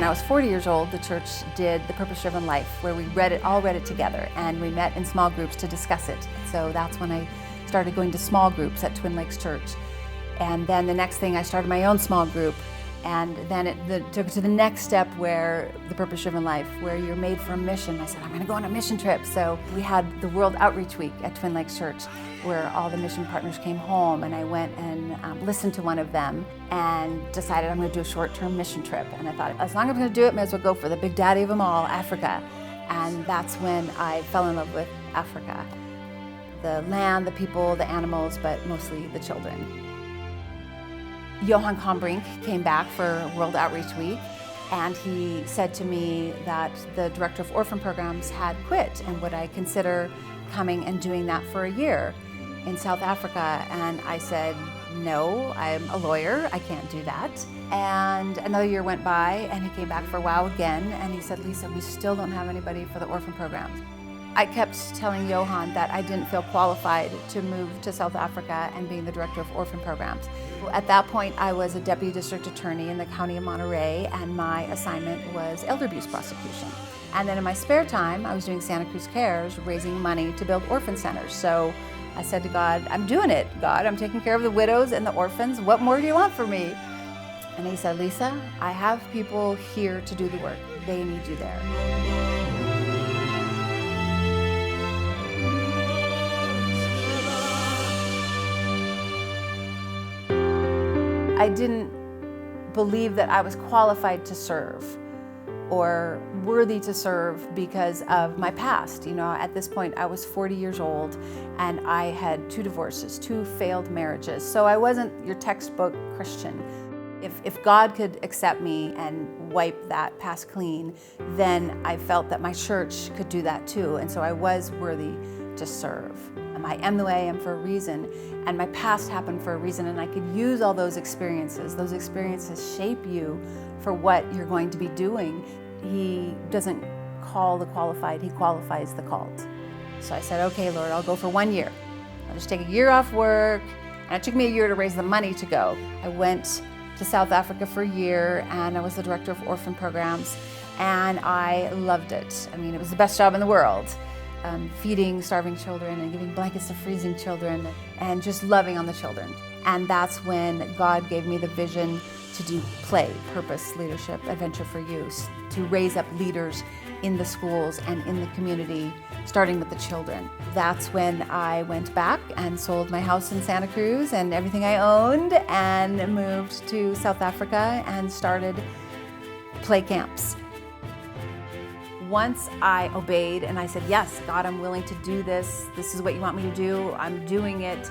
When I was 40 years old, the church did the Purpose-Driven Life, where we all read it together, and we met in small groups to discuss it. So that's when I started going to small groups at Twin Lakes Church. And then the next thing, I started my own small group. And then it took to the next step, where the Purpose-Driven Life, where you're made for a mission. I said, I'm gonna go on a mission trip. So we had the World Outreach Week at Twin Lakes Church, where all the mission partners came home, and I went and listened to one of them and decided I'm gonna do a short-term mission trip. And I thought, as long as I'm gonna do it, may as well go for the big daddy of them all, Africa. And that's when I fell in love with Africa. The land, the people, the animals, but mostly the children. Johan Combrink came back for World Outreach Week, and he said to me that the director of orphan programs had quit, and would I consider coming and doing that for a year in South Africa? And I said, no, I'm a lawyer, I can't do that. And another year went by, and he came back for a while again, and he said, Lisa, we still don't have anybody for the orphan programs. I kept telling Johan that I didn't feel qualified to move to South Africa and being the director of orphan programs. At that point, I was a deputy district attorney in the county of Monterey, and my assignment was elder abuse prosecution. And then in my spare time, I was doing Santa Cruz Cares, raising money to build orphan centers. So I said to God, I'm doing it, God. I'm taking care of the widows and the orphans. What more do you want from me? And he said, Lisa, I have people here to do the work. They need you there. I didn't believe that I was qualified to serve or worthy to serve because of my past. You know, at this point I was 40 years old, and I had 2 divorces, 2 failed marriages. So I wasn't your textbook Christian. If God could accept me and wipe that past clean, then I felt that my church could do that too. And so I was worthy to serve. I am the way I am for a reason, and my past happened for a reason, and I could use all those experiences. Those experiences shape you for what you're going to be doing. He doesn't call the qualified, he qualifies the called. So I said, okay, Lord, I'll go for 1 year. I'll just take a year off work, and it took me a year to raise the money to go. I went to South Africa for a year, and I was the director of orphan programs, and I loved it. I mean, it was the best job in the world. Feeding starving children and giving blankets to freezing children and just loving on the children. And that's when God gave me the vision to do play, purpose, leadership, adventure for use, to raise up leaders in the schools and in the community, starting with the children. That's when I went back and sold my house in Santa Cruz and everything I owned, and moved to South Africa and started play camps. Once I obeyed and I said, yes, God, I'm willing to do this. This is what you want me to do. I'm doing it.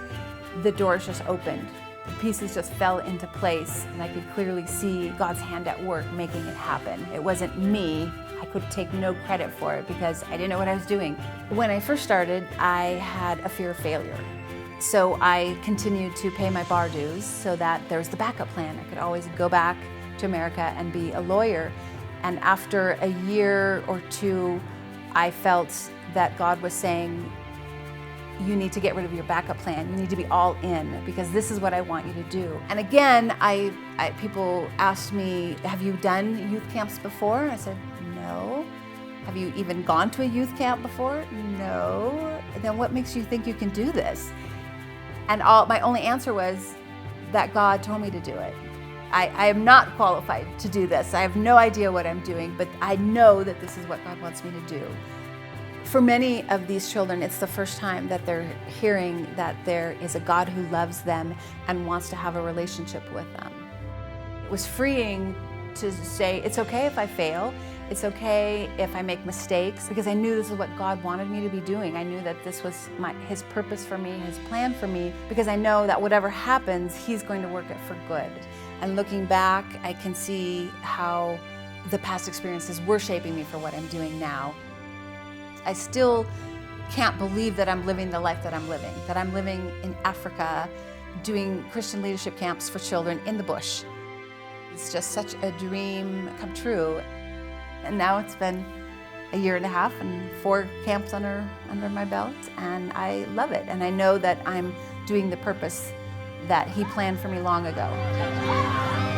The doors just opened. The pieces just fell into place, and I could clearly see God's hand at work making it happen. It wasn't me. I could take no credit for it because I didn't know what I was doing. When I first started, I had a fear of failure. So I continued to pay my bar dues so that there was the backup plan. I could always go back to America and be a lawyer. And after a year or 2, I felt that God was saying, you need to get rid of your backup plan. You need to be all in, because this is what I want you to do. And again, people asked me, have you done youth camps before? I said, no. Have you even gone to a youth camp before? No. Then what makes you think you can do this? And my only answer was that God told me to do it. I am not qualified to do this. I have no idea what I'm doing, but I know that this is what God wants me to do. For many of these children, it's the first time that they're hearing that there is a God who loves them and wants to have a relationship with them. It was freeing to say, it's okay if I fail. It's okay if I make mistakes, because I knew this is what God wanted me to be doing. I knew that this was His purpose for me, His plan for me, because I know that whatever happens, He's going to work it for good. And looking back, I can see how the past experiences were shaping me for what I'm doing now. I still can't believe that I'm living the life that I'm living in Africa, doing Christian leadership camps for children in the bush. It's just such a dream come true. And now it's been a year and a half and 4 camps under my belt, and I love it. And I know that I'm doing the purpose that He planned for me long ago.